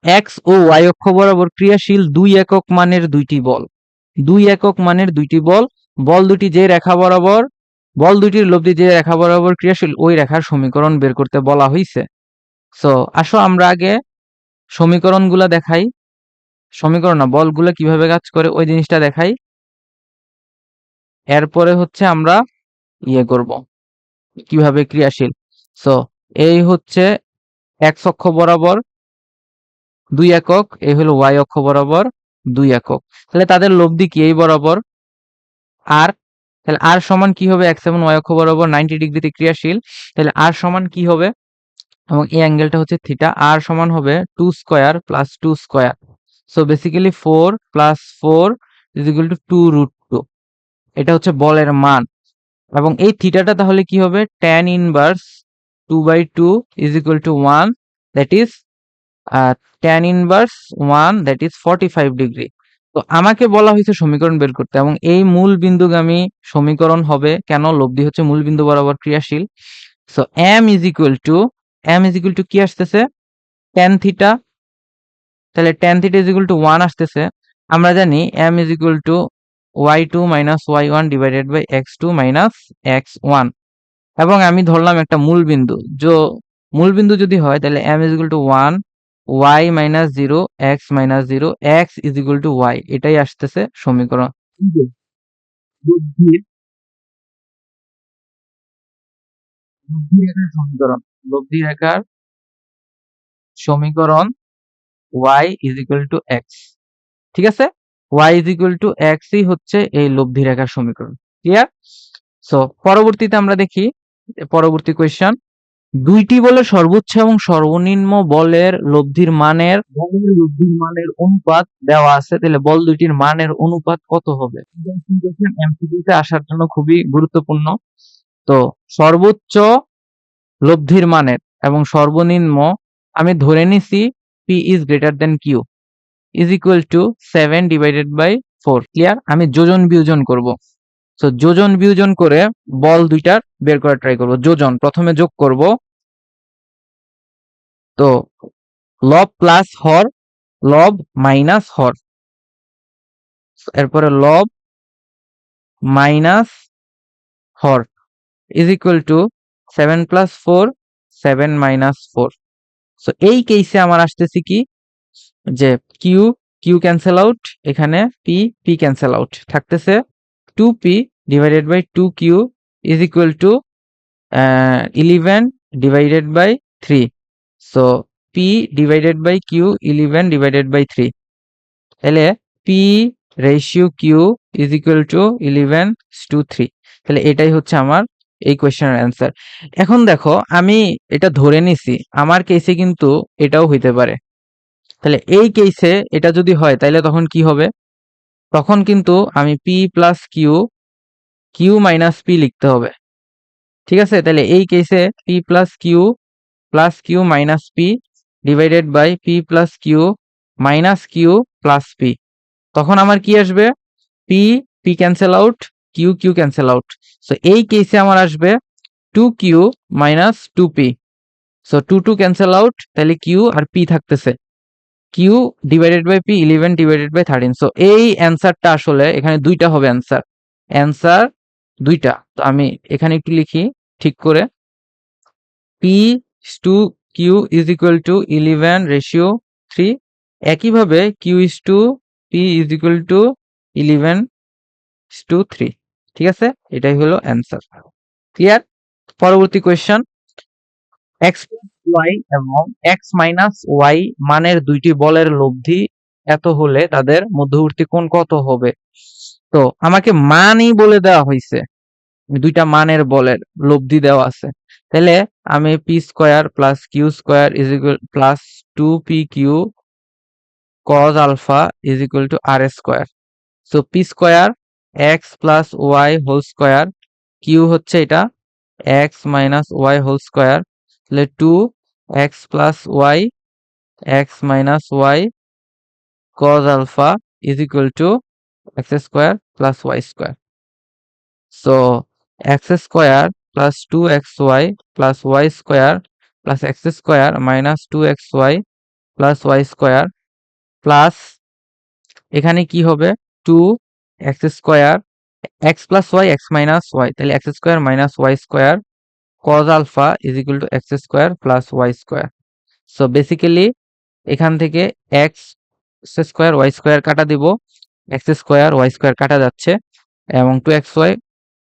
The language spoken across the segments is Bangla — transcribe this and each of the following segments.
এক্স ও ওয়াই অক্ষ বরাবর ক্রিয়াশীল 2 একক মানের দুইটি বল। 2 একক মানের দুইটি বল, বল দুটি যে রেখা বরাবর, বল দুটির লব্ধি যে রেখা বরাবর ক্রিয়াশীল ওই রেখার সমীকরণ বের করতে বলা হয়েছে। সো আসো আমরা আগে সমীকরণগুলা দেখাই, সমীকরণ না, বলগুলো কিভাবে কাজ করে ওই জিনিসটা দেখাই, এরপরে হচ্ছে আমরা ইয়ে করব কিভাবে ক্রিয়াশীল। সো এই হচ্ছে এক্স অক্ষ বরাবর 2 একক, এই হলো ওয়াই অক্ষ বরাবর 2 একক। তাহলে তাদের লব্ধি কি এই বরাবর আর, তাহলে আর সমান কি হবে, এক্স এবং ওয়াই অক্ষ বরাবর 90 ডিগ্রিতে ক্রিয়াশীল, তাহলে আর সমান কি হবে, এবং এই অ্যাঙ্গেলটা হচ্ছে থিটা, আর সমান হবে 2 square plus 2 square. So basically 4 plus 4 is equal two 2√2। এটা হচ্ছে বলের মান, এবং এই থিটাটা তাহলে কি হবে, tan inverse 2/2 is equal to 1, that is tan inverse 1, that is 45 degree. তো আমাকে বলা হয়েছে সমীকরণ বের করতে, এবং এই মূল বিন্দুগামী সমীকরণ হবে, কেন, লব্ধি হচ্ছে মূল বিন্দু বরাবর ক্রিয়াশীল। So m is equal to কি আসতেছে, tan থিটা, তাহলে tan theta is equal to 1 আসতেছে। আমরা জানি m is equal to y2 minus y1 divided by x2 minus x1, এবং আমি ধরলাম একটা মূল বিন্দু, মূল বিন্দু যদি হয় তাহলে m is equal to 1, y minus 0, x minus 0, x is equal two y, এটাই আসতেছে সমীকরণ। লব্ধি রেখার সমীকরণ, লব্ধি রেখার সমীকরণ y is equal two x, ঠিক আছে, y is equal two x ই হচ্ছে এই লব্ধি রেখার সমীকরণ। ক্লিয়ার? সো পরবর্তীতে আমরা দেখি পরবর্তী কোয়েশ্চন, দুইটি বলের সর্বোচ্চ এবং সর্বনিম্ন বলের লব্ধির মানের অনুপাত দেওয়া আছে, তাহলে বল দুইটির মানের অনুপাত কত হবে? এমসিকিউতে আসার জন্য খুবই গুরুত্বপূর্ণ। তো সর্বোচ্চ লব্ধির মানের এবং সর্বনিম্ন আমি ধরে নিছি p is greater than q is equal to 7 divided by 4। Clear? আমি যোজন বিয়োজন করব। সো যোজন বিয়োজন করে বল দুইটার বের করার ট্রাই করব। যোজন প্রথমে যোগ করব, তো লব প্লাস হর, লব মাইনাস হর, এরপরে লব মাইনাস হর is equal to 7 plus 4, 7 minus 4। So এই কেসে আমার আসতেছে কি, যে কিউ কিউ ক্যান্সেল আউট, এখানে পি পি ক্যান্সেল আউট, থাকতেছে 2p divided by 2q is equal to 11 divided by 3। So p divided by q 11 divided by 3, তাহলে p ratio q is equal to 11:3। তাহলে এটাই হচ্ছে আমার এই কোয়েশ্চেনের অ্যান্সার। এখন দেখো আমি এটা ধরে নিছি, আমার কেসে কিন্তু এটাও হইতে পারে। তাহলে এই কেসে এটা যদি হয় তাহলে তখন কি হবে, তখন কিন্তু আমি p plus q, q minus p লিখতে হবে। ঠিক আছে, তাহলে এই কেসে p plus q minus p divided by p plus q minus q plus p, তখন আমার কি আসবে, p p cancel out, q q cancel out. So এই কেসে আমার আসবে 2q minus 2p। So 2 cancel out, তাহলে কিউ আর পি থাকতেছে, q divided by p 11 divided by 13। So এই অ্যান্সারটা আসলে এখানে দুইটা হবে অ্যান্সার, অ্যান্সার দুইটা। তো আমি এখানে একটু লিখি ঠিক করে, p to q is equal to 11:3, একইভাবে q is to p is equal to 11:3। ঠিক আছে, এটাই হলো অ্যান্সার। ক্লিয়ার? পরবর্তী কোয়েশ্চন, এক্স প্লাস ওয়াই এবং এক্স মাইনাস ওয়াই মানের দুইটি বলের লব্ধি এত হলে তাদের মধ্যবর্তী কোণ কত হবে? তো আমাকে মানই বলে দেওয়া হয়েছে, দুইটা মানের বলের লব্ধি দেওয়া আছে, তাহলে আমি p square plus q square is equal plus 2pq cos alpha is equal to r square. So p square x plus y whole square, q হচ্ছে এটা x minus y whole square, তাহলে 2x plus y x minus y cos alpha is equal to x square plus y square. So x square plus 2xy প্লাস y square plus x square minus 2xy প্লাস ওয়াই স্কোয়ার প্লাস এখানে কি হবে 2x² x plus y x minus y, তাহলে x² minus y square cos alpha is equal to x² plus y square. So basically এখান থেকে x² ওয়াই স্কোয়ার কাটা দিব, x² ওয়াই স্কোয়ার কাটা যাচ্ছে এবং 2xy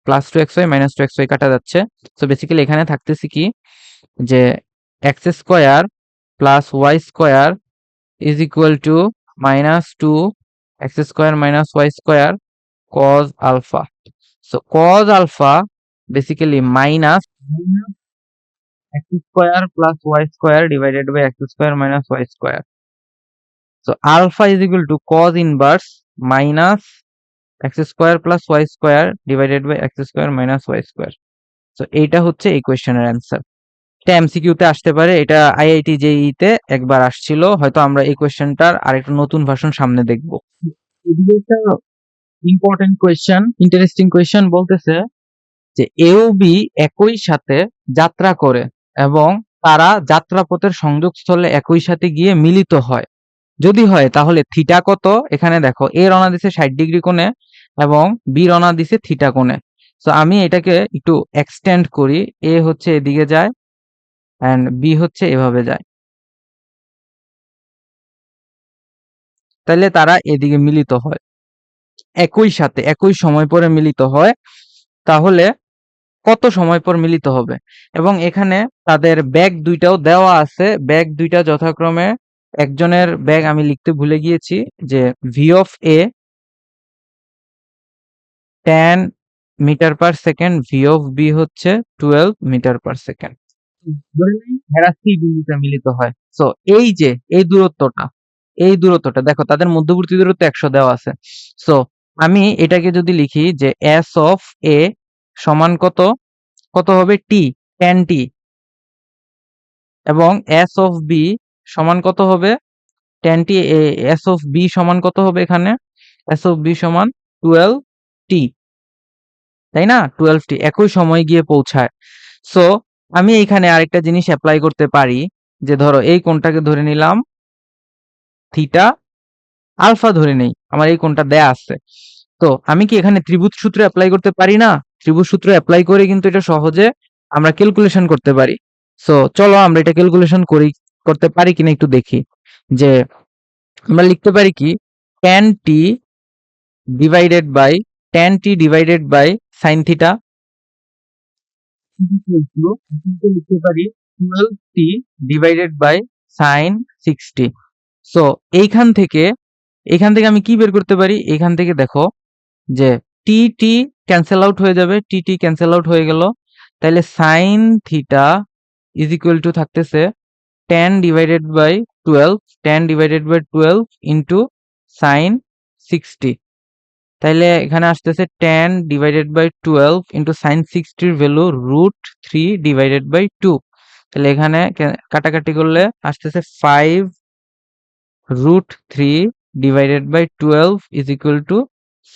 plus 2xy minus 2xy কাটা যাচ্ছে। সো বেসিক্যালি এখানে থাকতেছে কি যে x² plus y square is equal to -2 x² minus y square cos alpha. So cos alpha basically minus x² plus y square divided by x² minus y square. So alpha is equal to cos inverse minus x² plus y square divided by x² minus y square. So এইটা হচ্ছে এই কোয়েশ্চেনের অ্যান্সার। এটা এমসিকিউতে আসতে পারে, এটা আইআইটি জেইই তে একবার আসছিল, হয়তো আমরা এই কোয়েশ্চেনটার আরেকটু নতুন ভার্সন সামনে দেখব। একটা ইম্পর্টেন্ট কোয়েশ্চেন, ইন্টারেস্টিং কোয়েশ্চেন বলতেছে যে এ ও বি একই সাথে যাত্রা করে এবং তারা যাত্রাপথের সংযোগস্থলে একই সাথে গিয়ে মিলিত হয়। যদি হয় তাহলে থিটা কত? এখানে দেখো এ রওনা দিছে 60 ডিগ্রি কোণে এবং বি রওনা দিছে থিটা কোণে। সো আমি এটাকে একটু এক্সটেন্ড করি, এ হচ্ছে এদিকে যায় এন্ড বি হচ্ছে এভাবে যায়, তাহলে তারা এদিকে মিলিত হয় একই সাথে একই সময় পরে মিলিত হয়, তাহলে কত সময় পর মিলিত হবে? এবং এখানে তাদের ব্যাগ দুইটাও দেওয়া আছে, ব্যাগ দুইটা যথাক্রমে একজনের ব্যাগ আমি লিখতে ভুলে গিয়েছি যে v of a 10 metre per second, v of b হচ্ছে 12 মিটার পার সেকেন্ড। ধরে নিই এরা সি বিন্দুতে মিলিত হয়। সো এই যে এই দূরত্বটা দেখো তাদের মধ্যবর্তী দূরত্ব 100 দেওয়া আছে। সো আমি এটাকে যদি লিখি যে এস অফ এ সমান কত হবে টি 10t এবং এস অফ বি সমান কত হবে 10t। এস অফ বি সমান কত হবে? এখানে এস অফ বি সমান 12t, তাই না? 12t একই সময় গিয়ে পৌঁছায়। সো আমি এখানে আরেকটা জিনিস অ্যাপ্লাই করতে পারি যে ধরো এই কোণটাকে ধরে নিলাম থিটা, আলফা ধরে নেই, আমার এই কোণটা দেয়া আছে। তো আমি কি এখানে ত্রিভুজ সূত্র অ্যাপ্লাই করতে পারি না? ত্রিভুজ সূত্র অ্যাপ্লাই করে কিন্তু এটা সহজে আমরা ক্যালকুলেশন করতে পারি। সো চলো আমরা এটা ক্যালকুলেশন করতে পারি কিনা একটু দেখি। যে আমরা লিখতে পারি কি tan t divided by sin theta লিখতে পারি 12t divided by sin 60। So এখান থেকে আমি কি বের করতে পারি? এখান থেকে দেখো যে টি টি ক্যান্সেল আউট হয়ে যাবে, টি টি ক্যান্সেল আউট হয়ে গেল, তাহলে sign theta is equal two থাকতেছে 10 ডিভাইডেড বাই 12 ইন্টু সাইন 60। তাইলে এখানে আসতেছে 10 ডিভাইডেড বাই 12 ইন্টু সাইন 60 এর ভ্যালু √3 ডিভাইডেড বাই 2। তাহলে এখানে কাটাকাটি করলে আসতেছে 5 √3 divided by 12 is equal to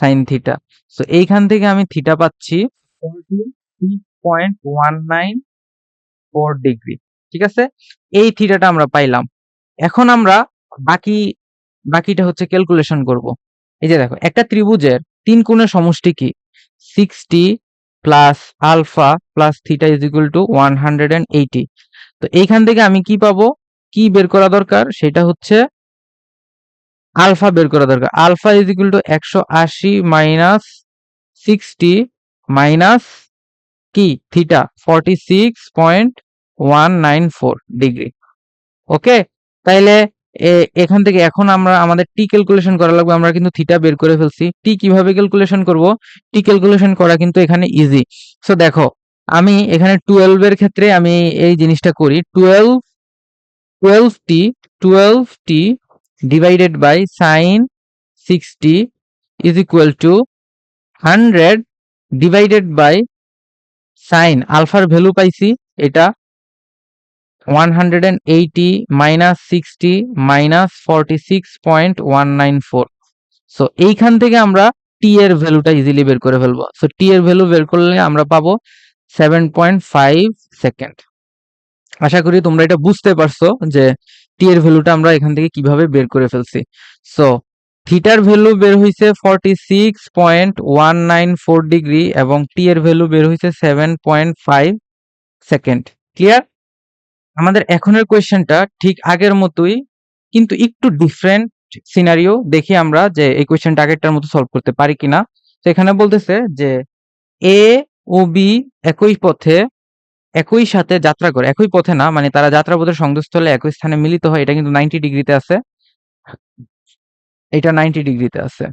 sine theta. So এইখান থেকে আমি থিটা পাচ্ছি 46.194 ডিগ্রি। ঠিক আছে, এই থিটাটা আমরা পাইলাম। এখন আমরা বাকিটা হচ্ছে ক্যালকুলেশন করব। এই যে দেখো একটা ত্রিভুজের তিন কোণের সমষ্টি কি? 60 প্লাস alpha plus theta is equal to 180। তো এইখান থেকে আমি কি পাবো, কি বের করা দরকার? সেটা হচ্ছে আলফা বের করা দরকার। Alpha is equal to 180 minus 60 minus কি থিটা 46.194 ডিগ্রি। ওকে, তাইলে এখান থেকে এখন আমরা আমাদের টি ক্যালকুলেশন করা লাগবে। আমরা কিন্তু থিটা বের করে ফেলছি। টি কিভাবে ক্যালকুলেশন করব? টি ক্যালকুলেশন করা কিন্তু এখানে ইজি। সো দেখো আমি এখানে 12 এর ক্ষেত্রে আমি এই জিনিসটা করি। 12t divided by sine 60 is equal to 100 divided by sine আলফার ভ্যালু পাইছি এটা 180 মাইনাস 60 মাইনাস 46.194। সো এইখান থেকে আমরা টি এর ভ্যালুটা ইজিলি বের করে ফেলবো। সো টি এর ভ্যালু বের করলে আমরা পাবো 7.5 সেকেন্ড। আশা করি তোমরা এটা বুঝতে পারছো যে টি এর ভ্যালুটা আমরা এখান থেকে কিভাবে বের করে ফেলছি। সো থিটার ভ্যালু বের হইছে 46.194 ডিগ্রি এবং টি এর ভ্যালু বের হইছে 7.5 সেকেন্ড। ক্লিয়ার? আমাদের এখনের কোয়েশ্চেনটা ঠিক আগের মতোই, কিন্তু একটু ডিফারেন্ট সিনারিও। দেখি আমরা যে এই কোয়েশ্চেনটা আগেরটার মতো সলভ করতে পারি কিনা। তো এখানে বলতেছে যে এ ও বি একই পথে একই সাথে যাত্রা করে, একই পথে না, মানে তারা যাত্রাপথের সংযোগস্থলে একই স্থানে মিলিত হয়। এটা কিন্তু 90 ডিগ্রিতে আছে, এটা 90 ডিগ্রিতে আছে।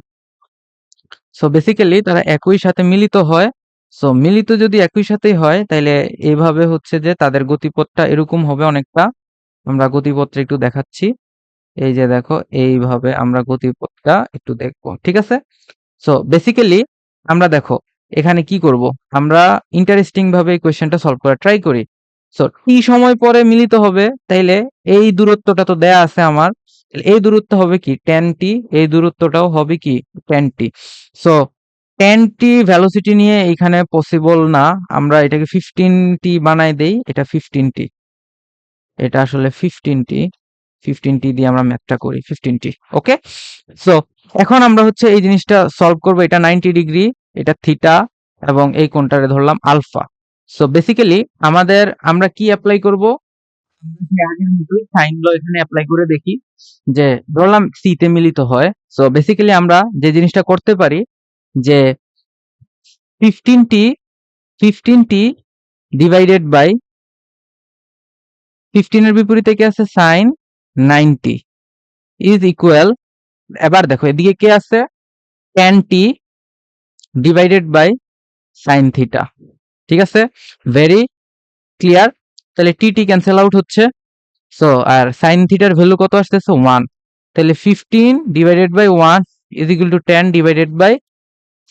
সো বেসিক্যালি তারা একই সাথে মিলিত হয়। সো মিলিত যদি একই সাথেই হয় তাহলে এইভাবে হচ্ছে যে তাদের গতিপথটা এরকম হবে অনেকটা। আমরা গতিপথটা একটু দেখাচ্ছি। এই যে দেখো, এইভাবে আমরা গতিপথটা একটু দেখবো, ঠিক আছে? সো বেসিক্যালি আমরা দেখো এখানে কি করব, আমরা ইন্টারেস্টিং ভাবে এই কোয়েশ্চেনটা সলভ করার ট্রাই করি। সো টি সময় পরে মিলিত হবে, তাইলে এই দূরত্বটা তো দেয়া আছে আমার, এই দূরত্ব হবে কি 10t, এই দূরত্বটাও হবে কি 10t। সো 10t ভেলোসিটি নিয়ে এখানে পসিবল না, আমরা এটাকে 15t বানাই দেই, এটা 15t, এটা আসলে 15t দিয়ে আমরা ম্যাথটা করি 15t। ওকে, সো এখন আমরা হচ্ছে এই জিনিসটা সলভ করব। এটা 90 ডিগ্রি, এটা থিটা, এবং এই কোণটারে ধরলাম আলফা। সো বেসিক্যালি আমরা কি অ্যাপ্লাই করব, আগের মতোই সাইন ল এখানে অ্যাপ্লাই করে দেখি যে ধরলাম সি তে মিলিত হয়। সো বেসিক্যালি আমরা যে জিনিসটা করতে পারি যে 15t 15t ডিভাইডেড বাই 15 এর বিপরীতে কি আছে সাইন 90 ইজ ইকুয়াল, এবার দেখো এদিকে কি আছে tan t divided by sine theta. ঠিক আছে, ভেরি ক্লিয়ার। তাহলে টি টি ক্যান্সেল আউট হচ্ছে। সো আর সাইন থিটার ভ্যালু কত আসতেছে 1, তাহলে 15 divided by 1 is equal to 10 divided by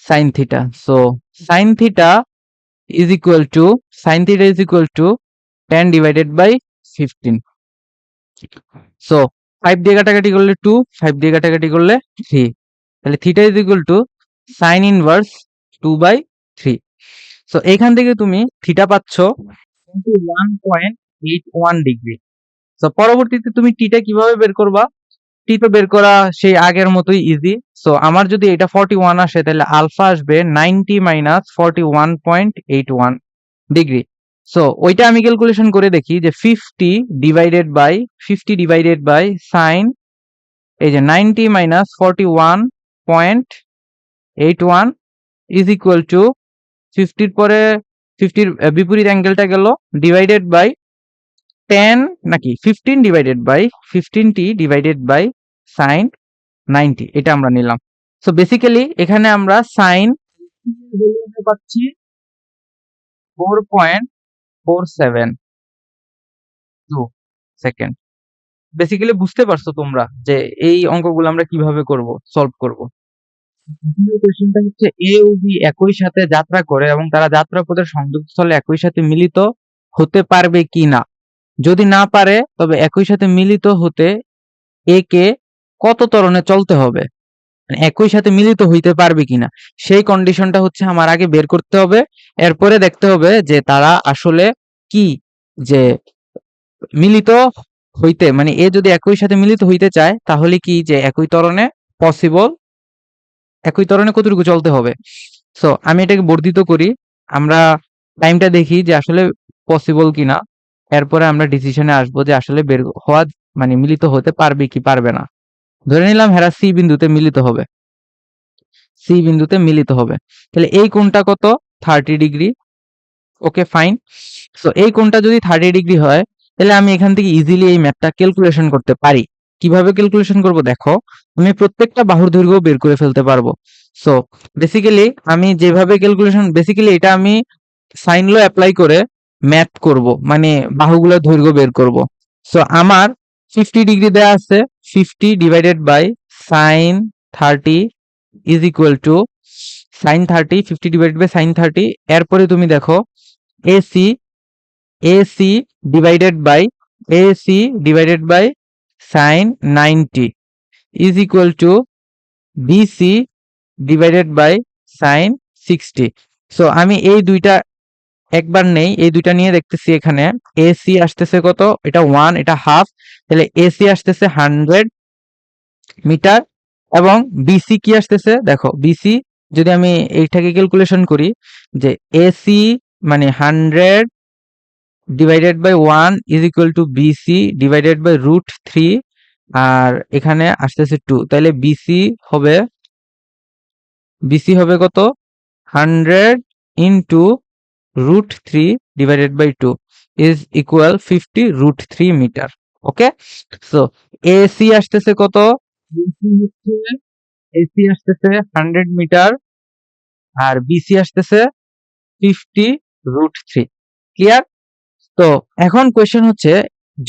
sine theta. So sine theta is equal to 10 divided by 15। So 5 দিয়ে কাটাকাটি করলে 2, 5 দিয়ে কাটাকাটি করলে 3, তাহলে theta is equal to sine inverse 2/3। So এখান থেকে তুমি থিটা পাচ্ছ 21.81 ডিগ্রি। সো পরবর্তীতে তুমি টিটা কিভাবে বের করবা, টি তো বের করা সেই আগের মতোই ইজি। সো আমার যদি এটা 41 আসে তাহলে আলফা আসবে 90 মাইনাস 41.81 ডিগ্রি। সো ওইটা আমি ক্যালকুলেশন করে দেখি যে 50 ডিভাইডেড বাই সাইন, এই যে 90 মাইনাস 41.81 ইজ ইকুয়াল টু 50 পরে 50 বিপরীত অ্যাঙ্গেলটা গেল ডিভাইডেড বাই 10 নাকি 15 ডিভাইডেড বাই সাইন 90, এটা আমরা নিলাম। সো বেসিক্যালি এখানে আমরা সাইন পাচ্ছি 4.472 সেকেন্ড। বেসিক্যালি বুঝতে পারছো তোমরা যে এই অঙ্কগুলো আমরা কিভাবে করব, সলভ করব। কোশ্চেনটা হচ্ছে এ ও বি একই সাথে যাত্রা করে এবং তারা যাত্রাপথের সংযোগস্থলে একই সাথে মিলিত হতে পারবে কি না। যদি না পারে তবে একই সাথে মিলিত হতে এ কে কত ত্বরণে চলতে হবে, মানে একই সাথে মিলিত হইতে পারবে কিনা সেই কন্ডিশনটা হচ্ছে আমার আগে বের করতে হবে। এরপরে দেখতে হবে যে তারা আসলে কি, যে মিলিত হইতে, মানে এ যদি একই সাথে মিলিত হইতে চায় তাহলে কি যে একই ত্বরণে পসিবল, একই ত্বরণে কতটুকু চলতে হবে। সো আমি এটাকে বর্ধিত করি, আমরা টাইমটা দেখি যে আসলে পসিবল কিনা, এরপরে আমরা ডিসিশনে আসবো যে আসলে বের হওয়া, মানে মিলিত হতে পারবে কি পারবে না। ধরে নিলাম হেরা সি বিন্দুতে মিলিত হবে, সি বিন্দুতে মিলিত হবে, তাহলে এই কোণটা কত 30 ডিগ্রি। Okay fine. সো এই কোণটা যদি 30 ডিগ্রি হয় তাহলে আমি এখান থেকে ইজিলি এই ম্যাথটা ক্যালকুলেশন করতে পারি। কিভাবে ক্যালকুলেশন করব দেখো, আমি প্রত্যেকটা বাহুর দৈর্ঘ্য বের করে ফেলতে পারবো। সো বেসিক্যালি আমি যেভাবে ক্যালকুলেশন, বেসিক্যালি এটা আমি সাইন ল অ্যাপ্লাই করে ম্যাথ করব, মানে বাহুগুলোর দৈর্ঘ্য বের করব। সো আমার 50 ডিগ্রি দেয়া আছে, 50 divided by sine 30 is equal to sine 30, 50 divided by sine 30। এরপরে তুমি দেখো AC AC divided by sine 90 is equal to BC divided by sine 60। So আমি এই দুইটা একবার নেই, এই দুইটা নিয়ে দেখতেছি এখানে এসি আসতেছে কত, এটা 1 এটা হাফ, তাহলে এসি আসতেছে 100 মিটার এবং বিসি কি আসতেছে দেখো, বিসি যদি আমি এইটাকে ক্যালকুলেশন করি যে এসি মানে 100 divided by 1 is equal to BC divided by √3 আর এখানে আসতেছে 2, তাহলে বিসি হবে কত 100 into √3 divided by 2 is equal 50 √3 metre. Okay, so AC আসতেছে কত, এসি আসতেছে 100 মিটার আর বিসি আসতেছে 50 √3। ক্লিয়ার? তো এখন কোয়েশ্চেন হচ্ছে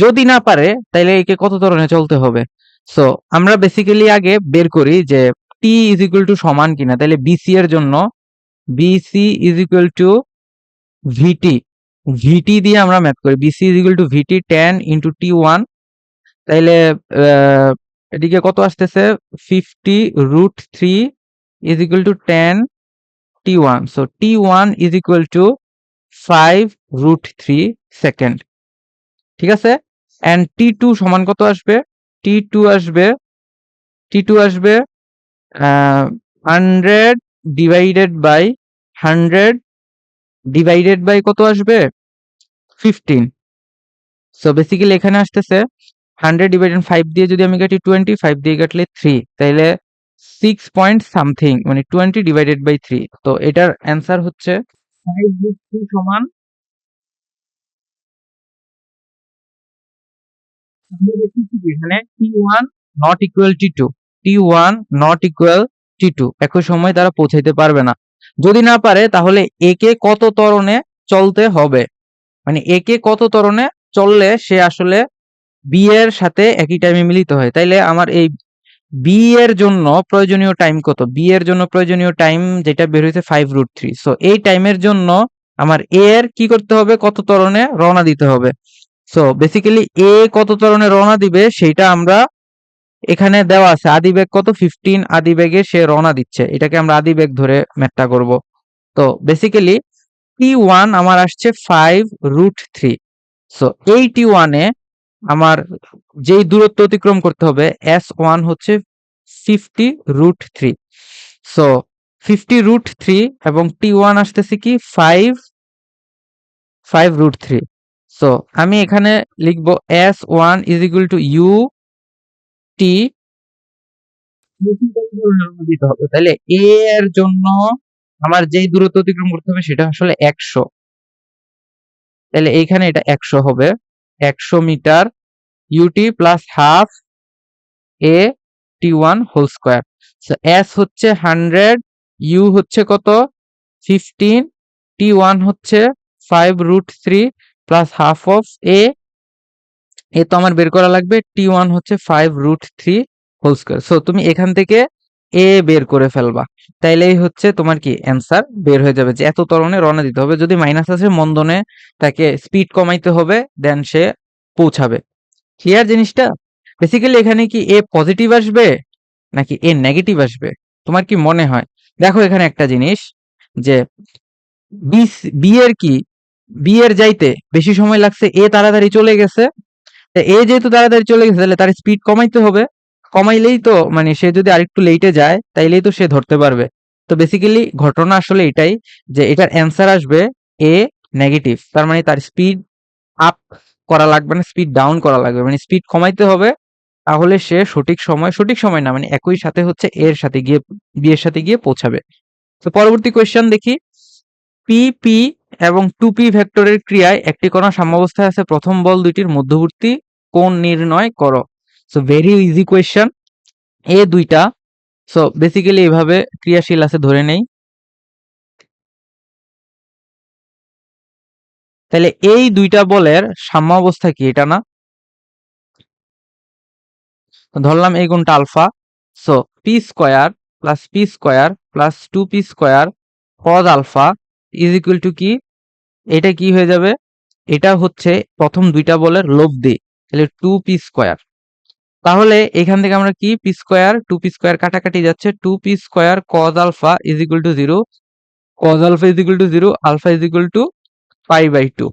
যদি না পারে তাহলে একে কত ত্বরণে চলতে হবে। সো আমরা বেসিক্যালি আগে বের করি যে টি ইজ ইকুয়াল টু সমান কিনা। তাহলে বিসি এর জন্য BC is equal to VT, VT দিয়ে আমরা ম্যাথ করি। BC is equal to VT 10 into টি1, তাইলে এদিকে কত আসতেছে 50 √3 ইজ ইকুয়াল টু 10 টি1। সো টি1 ইজ ইকুয়াল টু 5 √3 সেকেন্ড। ঠিক আছে, এন্ড টি2 সমান কত আসবে, টি2 আসবে 100 ডিভাইডেড বাই 100 ডিভাইডেড বাই কত আসবে 15। সো বেসিক্যালি এখানে আসতেছে 100 ডিভাইডেড 5 দিয়ে যদি আমি কাটি 20, 5 দিয়ে কাটলে 3, তাইলে 6 পয়েন্ট সামথিং মানে 20 ডিভাইডেড বাই 3। তো এটার অ্যান্সার হচ্ছে 5 সমান, এখানে টি1 নট ইকুয়াল টি2, টি1 নট ইকুয়াল টি2, একই সময় তারা পৌঁছাইতে পারবে না। যদি না পারে তাহলে একে কত ত্বরণে চলতে হবে, মানে একে কত ত্বরণে চললে সে আসলে বি এর সাথে একই টাইমে মিলিত হয়। তাইলে আমার এই বি এর জন্য প্রয়োজনীয় টাইম কত, বি এর জন্য প্রয়োজনীয় টাইম যেটা বের হয়েছে 5 √3। সো এই টাইমের জন্য আমার এ এর কি করতে হবে, কত ত্বরণে রওনা দিতে হবে। সো বেসিক্যালি এ কত ত্বরণে রওনা দিবে সেইটা আমরা এখানে দেওয়া আছে, আদি বেগ কত 15, আদি বেগে সে রওনা দিচ্ছে, এটাকে আমরা আদি বেগ ধরে ম্যাথটা করব। তো বেসিক্যালি টি1 আমার আসছে 5 √3। সো এই টি1 এ আমার যেই দূরত্ব অতিক্রম করতে হবে S1 হচ্ছে 50 √3। সো 50 √3 এবং টি1 আসতেছে কি 5 √3। সো আমি এখানে লিখবো S1 is equal to U T দিতে হবে। তাহলে এ এর জন্য আমার যেই দূরত্ব অতিক্রম করতে হবে সেটা আসলে 100, তাহলে এইখানে এটা 100 হবে, 100 মিটার ইউটি প্লাস হাফ এ টি1 হোল স্কয়ার। সো এস হচ্ছে 100, ইউ হচ্ছে কত 15, টি1 হচ্ছে 5 √3 প্লাস হাফ অফ এ, এ তো আমার বের করা লাগবে, টি1 হচ্ছে 5 √3 হোল স্কয়ার। সো তুমি এখান থেকে এ বের করে ফেলবা, তাইলেই হচ্ছে তোমার কি অ্যান্সার বের হয়ে যাবে যে এত ত্বরণে রওনা দিতে হবে। যদি মাইনাস আছে মন্দনে তাকে স্পিড কমাইতে হবে, দেন সে পৌঁছাবে। ক্লিয়ার জিনিসটা? বেসিক্যালি এখানে কি এ পজিটিভ আসবে নাকি এ নেগেটিভ আসবে, তোমার কি মনে হয়? দেখো এখানে একটা জিনিস যে বি এর কি, বি এর যাইতে বেশি সময় লাগছে, এ তাড়াতাড়ি চলে গেছে, এ যেহেতু তাড়াতাড়ি চলে গেছে তাহলে তার স্পিড কমাইতে হবে, কমাইলেই তো মানে সে যদি আরেকটু লেটে যায় তাইলেই তো সে ধরতে পারবে। তো বেসিক্যালি ঘটনা আসলে এটাই যে এটার অ্যান্সার আসবে এ নেগেটিভ, তার মানে তার স্পিড আপ করা লাগবে না, স্পিড ডাউন করা লাগবে, মানে স্পিড কমাইতে হবে, তাহলে সে সঠিক সময় না মানে একই সাথে হচ্ছে এর সাথে গিয়ে বি এর সাথে গিয়ে পৌঁছাবে। তো পরবর্তী কোয়েশ্চেন দেখি, পি এবং 2p ভেক্টরের ক্রিয়ায় একটি কণা সাম্যাবস্থায় আছে, প্রথম বল দুইটির মধ্যবর্তী কোণ নির্ণয় করো। সো ভেরি ইজি কোয়েশ্চেন, এ দুইটা সো বেসিক্যালি এভাবে ক্রিয়াশীল আছে ধরে নেই, তাহলে এই দুইটা বলের সাম্যাবস্থা কি এটা না, ধরলাম এই কোণটা alpha. So p square plus 2p square cos alpha is equal to কি, এটা কি হয়ে যাবে, এটা হচ্ছে প্রথম দুইটা বলের লব্ধি, তাহলে 2p স্কয়ার। তাহলে এখান থেকে আমরা কি পি স্কয়ার 2p স্কয়ার কাটাকাটি যাচ্ছে, 2p square cos alpha is equal to 0, cos alpha is equal to 0, alpha is equal to π/2।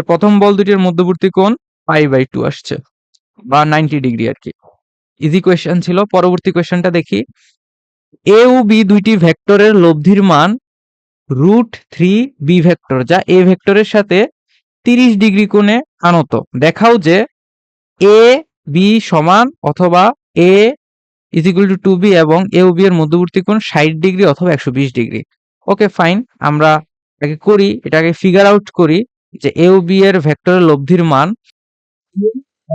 প্রথম বল দুটির মধ্যবর্তী কোণ π/2 আসছে বা 90 ডিগ্রি আর কি। ইজি কোয়েশ্চেন ছিল। পরবর্তী কোয়েশ্চেনটা দেখি। এ ও বি দুইটি ভেক্টরের লব্ধির মান √3 বি ভেক্টর যা এ ভেক্টরের সাথে 30 ডিগ্রি কোণে আনত। দেখাও যে এ বি সমান অথবা এ ইজ ইকুয়াল টু 2b এবং এ ও বি এর মধ্যবর্তী কোণ 60 ডিগ্রি অথবা 120 ডিগ্রি। ওকে ফাইন, আমরা এটাকে ফিগার আউট করি যে এ ও বি এর ভেক্টরের লব্ধির মান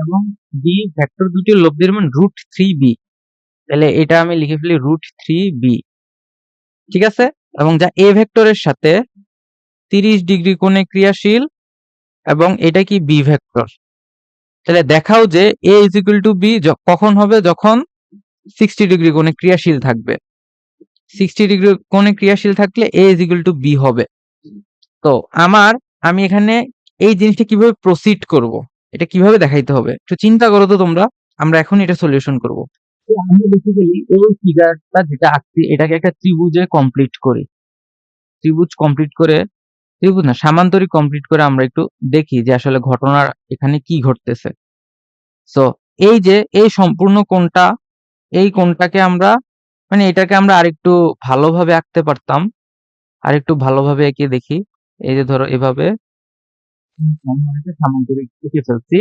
এবং বি ভেক্টর দুটির লব্ধির মান √3b। তাহলে এটা আমি লিখে ফেলি √3b, ঠিক আছে, এবং যা এ ভেক্টরের সাথে 30 ডিগ্রি কোণে ক্রিয়াশীল এবং এটা কি বি ভেক্টর। তাহলে দেখাও যে এ ইজ ইকুয়াল টু বি কখন হবে, যখন 60 ডিগ্রি কোণে ক্রিয়াশীল থাকবে। 60 ডিগ্রি কোণে ক্রিয়াশীল থাকলে এ ইজ ইকুয়াল টু বি হবে। তো আমি এখানে এই জিনিসটা কিভাবে প্রসিড করব, এটা কিভাবে দেখাইতে হবে একটু চিন্তা করো তো তোমরা। আমরা এখন এটা সলিউশন করব। তো আমরা বেসিক্যালি এই ফিগারটা যেটা আঁকছি এটাকে একটা ত্রিভুজে কমপ্লিট করি। ত্রিভুজ কমপ্লিট করে, ত্রিভুজ না সামান্তরিক কমপ্লিট করে আমরা একটু দেখি যে আসলে ঘটনার এখানে কি ঘটতেছে। সো এই যে এই সম্পূর্ণ কোণটা, এই কোণটাকে আমরা এটাকে আমরা আরেকটু ভালোভাবে আঁকতে পারতাম। আরেকটু ভালোভাবে এঁকে দেখি। এই যে ধরো এভাবে আমরা একটা সামান্তরিক এঁকে ফেলছি।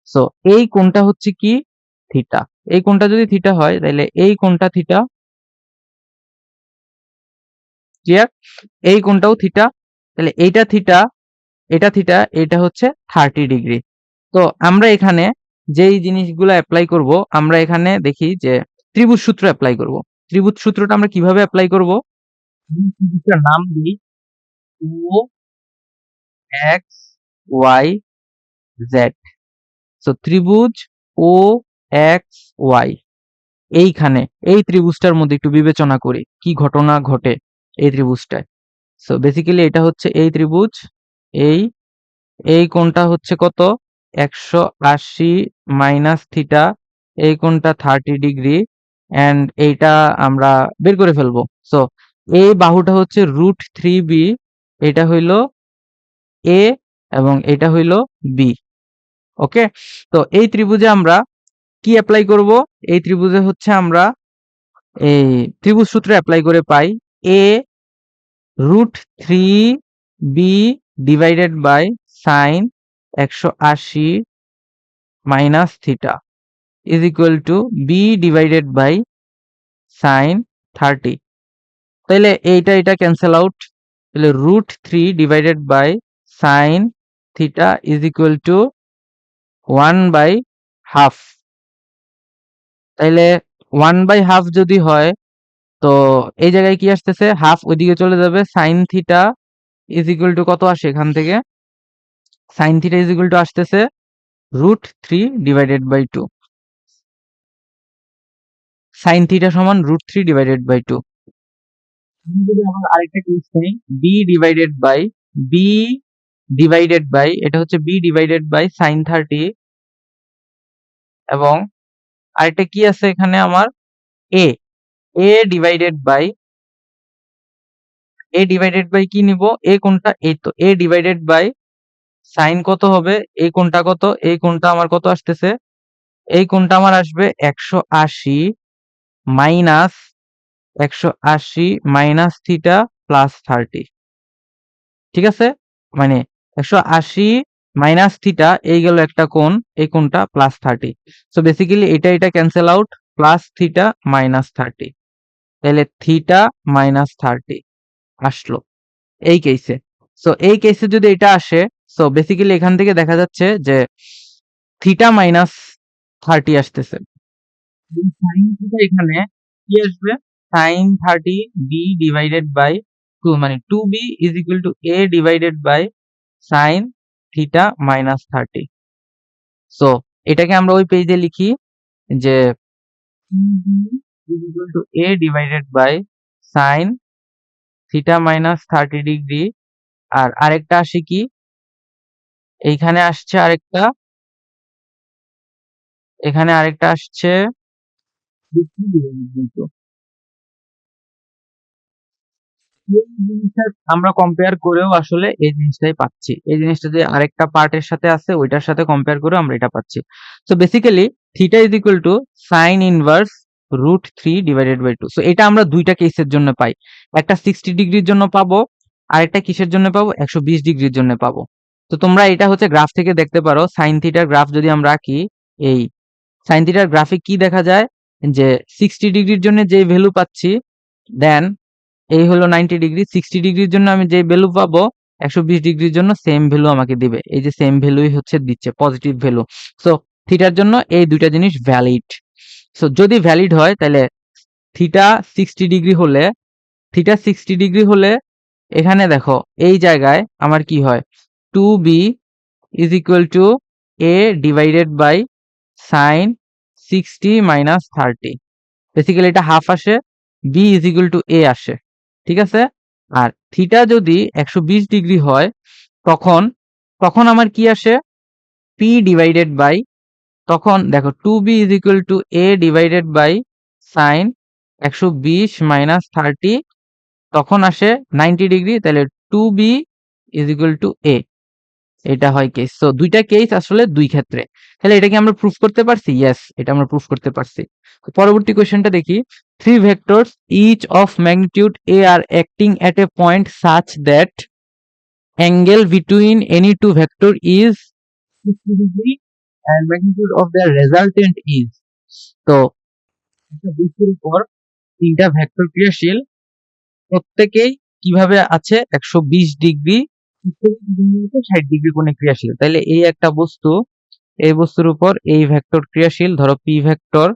সো এই কোণটা হচ্ছে কি থিটা। এই কোণটা যদি থিটা হয় তাহলে এই কোণটা থিটা, ক্লিয়ার? এই কোণটাও থিটা, তাহলে এইটা থিটা, এটা থিটা, এটা হচ্ছে 30 ডিগ্রি। তো আমরা এখানে যেই জিনিসগুলো অ্যাপ্লাই করব, আমরা এখানে দেখি যে ত্রিভুজ সূত্র অ্যাপ্লাই করব। ত্রিভুজ সূত্রটা আমরা কিভাবে অ্যাপ্লাই করব? ত্রিভুজটার নাম দিই ও এক্স ওয়াই জেড। সো ত্রিভুজ ও এক্স ওয়াই, এইখানে এই ত্রিভুজটার মধ্যে একটু বিবেচনা করি কি ঘটনা ঘটে এই ত্রিভুজটায়। সো বেসিক্যালি এটা হচ্ছে এই ত্রিভুজ, এই এই কোণটা হচ্ছে কত 180 মাইনাস থিটা, এই কোণটা 30 ডিগ্রি অ্যান্ড এইটা আমরা বের করে ফেলবো। সো এই বাহুটা হচ্ছে √3b, এটা হইল এ এবং এটা হইল বি। ওকে, তো এই ত্রিভুজে আমরা কি অ্যাপ্লাই করব? এই ত্রিভুজে হচ্ছে আমরা এই ত্রিভুজ সূত্র অ্যাপ্লাই করে পাই a √3b divided by sine 180 minus theta is equal to b divided by sine 30। তাহলে এটা ক্যান্সেল আউট। তাহলে √3 divided by sine theta is equal to 1/2। তাইলে 1/2 যদি হয় তো এই জায়গায় কি আসতেছে, হাফ ওইদিকে চলে যাবে। Sign theta is equal two কত আসে এখান থেকে? Sign theta is equal two আসতেছে √3 ডিভাইডেড বাই 2। সাইন থিটা সমান √3 ডিভাইডেড বাই 2। আমি যদি আবার আরেকটা কেস নেই, b divided by b divided by এটা হচ্ছে বি ডিভাইডেড বাই সাইন 30 এবং আরেকটা কি আছে এখানে আমার এ এ ডিভাইডেড বাই কি নিব? এ কোনটা? এই তো এ ডিভাইডেড বাই সাইন কত হবে? এই কোনটা কত? এই কোনটা আমার কত আসতেছে? এই কোনটা আমার আসবে 180 মাইনাস 180 মাইনাস থিটা প্লাস 30। ঠিক আছে, মানে 180 মাইনাস থিটা এই গেল একটা কোণ, এই কোণটা প্লাস 30। সো বেসিক্যালি এটা cancel out, plus theta minus 30। তাহলে থিটা মাইনাস 30 আসলো এই কেসে। সো এই কেসে যদি এটা আসে, সো বেসিক্যালি এখান থেকে দেখা যাচ্ছে যে থিটা মাইনাস 30 আসতেছে। সাইন থিটা এখানে কি আসবে? সাইন 30 বি ডিভাইডেড বাই 2, মানে 2b is equal to a divided by sine theta minus 30। So এটাকে আমরা ওই পেজে লিখি যে 2b is equal to a divided by sine theta minus 30 degree. আর আরেকটা আসে কি, এইখানে আসছে আরেকটা, এখানে আরেকটা আসছে এই জিনিসটা আমরা কম্পেয়ার করেও আসলে এই জিনিসটাই পাচ্ছি। এই জিনিসটা যে আরেকটা পার্টের সাথে আছে ওইটার সাথে কম্পেয়ার করেও আমরা এটা পাচ্ছি। So basically theta is equal to sine inverse √3 divided by 2। So এটা আমরা দুইটা কেসের জন্য পাই। একটা 60 ডিগ্রির জন্য পাবো, আরেকটা কিসের জন্য পাবো? 120 ডিগ্রির জন্য পাবো। তো তোমরা এটা হচ্ছে গ্রাফ থেকে দেখতে পারো। সাইন থিটার গ্রাফ যদি আমরা আঁকি, এই সাইন থিটার গ্রাফে কি দেখা যায় যে 60 ডিগ্রির জন্য যে ভ্যালু পাচ্ছি, দেন এই হলো 90 ডিগ্রি। 60 ডিগ্রির জন্য আমি যে ভ্যালু পাবো 120 ডিগ্রির জন্য সেম ভ্যালু আমাকে দিবে। এই যে সেম ভ্যালুই হচ্ছে দিচ্ছে, পজিটিভ ভ্যালু। সো থিটার জন্য এই দুইটা জিনিস ভ্যালিড। সো যদি ভ্যালিড হয় তাহলে থিটা 60 ডিগ্রি হলে, থিটা 60 ডিগ্রি হলে এখানে দেখো এই জায়গায় আমার কি হয়, 2b is equal to a divided by sine 60 minus 30। Basically এটা হাফ আসে, b is equal to a আসে। ঠিক আছে? আর থিটা যদি 120 ডিগ্রি হয় তখন তখন আমার কি আসে, p ডিভাইডেড বাই, তখন দেখো 2b is equal to a divided by sine 120 minus 30, তখন আসে 90 ডিগ্রি। তাহলে 2b is equal to a, এটা হয় কেস। সো দুইটা কেস আসলে দুই ক্ষেত্রে। তাহলে এটা কি আমরা প্রুফ করতে পারছি? ইয়েস, এটা আমরা প্রুফ করতে পারছি। তো পরবর্তী কোশ্চেনটা দেখি। Three vectors each of magnitude a are acting at a point such that angle between any two vector is 60 degree and magnitude of their resultant is। তো একটা বস্তুর উপর তিনটা ভেক্টর ক্রিয়াশীল, প্রত্যেকেই কিভাবে আছে 120 ডিগ্রি 60 ডিগ্রি কোণে ক্রিয়াশীল। তাইলে এই একটা বস্তু, এই বস্তুর উপর এই ভেক্টর ক্রিয়াশীল, ধরো পি ভেক্টর,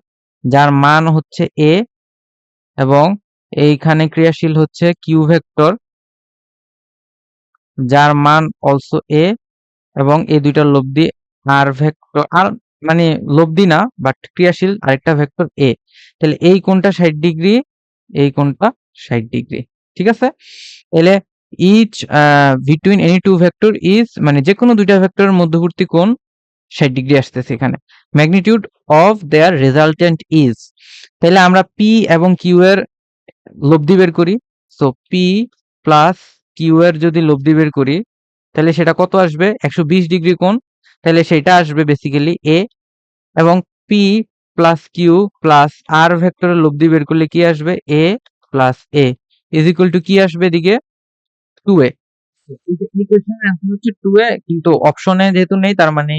যার মান হচ্ছে এ, এবং এইখানে ক্রিয়াশীল হচ্ছে কিউ ভেক্টর যার মান অলসো এ, এবং এই দুইটা লব্ধি আর ভেক্টর, আর মানে লব্ধি না বাট ক্রিয়াশীল আরেকটা ভেক্টর এ। তাহলে এই কোণটা 60 ডিগ্রি, এই কোণটা 60 ডিগ্রি। ঠিক আছে? তাহলে each between any two vector is, মানে যে কোনো দুইটা ভেক্টরের মধ্যবর্তী কোণ 60 ডিগ্রি আসতেছে এখানে। Magnitude of their resultant is, তাহলে আমরা পি এবং কিউ এর লব্ধি বের করি। সো পি প্লাস কিউ এর যদি লব্ধি বের করি তাহলে সেটা কত আসবে? 120 ডিগ্রি কোণ। তাহলে সেটা আসবে বেসিক্যালি এ, এবং P plus Q plus R ভেক্টরের লব্ধি বের করলে কি আসবে? A plus A is equal to কি আসবে এদিকে? 2a। এই কোশ্চেনের অ্যান্সার হচ্ছে 2a, কিন্তু অপশনে যেহেতু নেই তার মানে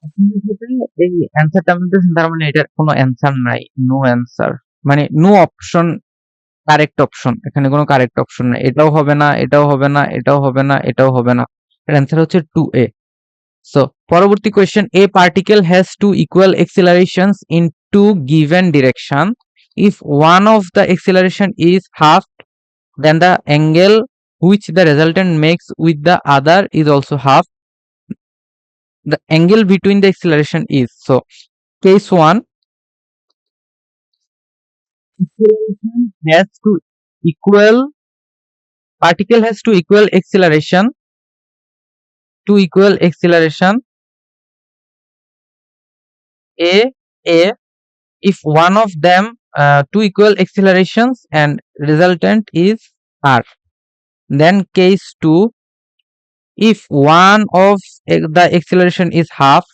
অপশনের সাথে এই অ্যান্সারটা মিলতেছে, তার মানে এটার কোনো অ্যান্সার নাই, নো অ্যান্সার, মানে নো অপশন কারেক্ট অপশন। এখানে কোনো কারেক্ট অপশন নাই, এটাও হবে না, এটাও হবে না, এটাও হবে না, এটাও হবে না। এর অ্যান্সার হচ্ছে 2a। সো পরবর্তী question, A particle has to equal accelerations in two given direction. If one of the acceleration is half, then the angle which the resultant makes with the other is also half. The angle between the acceleration is, so case 1, acceleration has to equal, particle has to equal acceleration, to equal acceleration a, if one of them two equal accelerations and resultant is r. Then case 2, if one of the acceleration is half,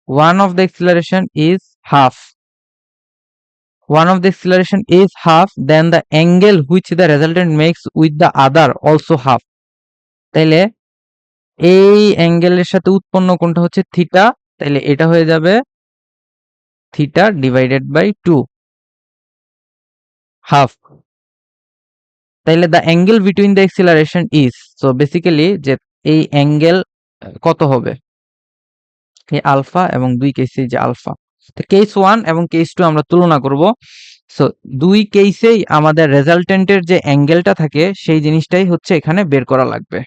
one of the acceleration is half, one of the acceleration is half, then the angle which the resultant makes with the other also half. তাইলে এই অ্যাঙ্গেলের সাথে উৎপন্ন কোণটা হচ্ছে থিটা, তাইলে এটা হয়ে যাবে থিটা ডিভাইডেড বাই 2, হাফ। তাইলে the angle between the acceleration is, so basically যে এই অ্যাঙ্গেল কত হবে, এই আলফা এবং দুই কেসে যে আলফা। তো কেস 1 এবং কেস 2 আমরা তুলনা করব। সো দুই কেসেই আমাদের রেজাল্টেন্টের যে অ্যাঙ্গেলটা থাকে সেই জিনিসটাই হচ্ছে এখানে বের করা লাগবে।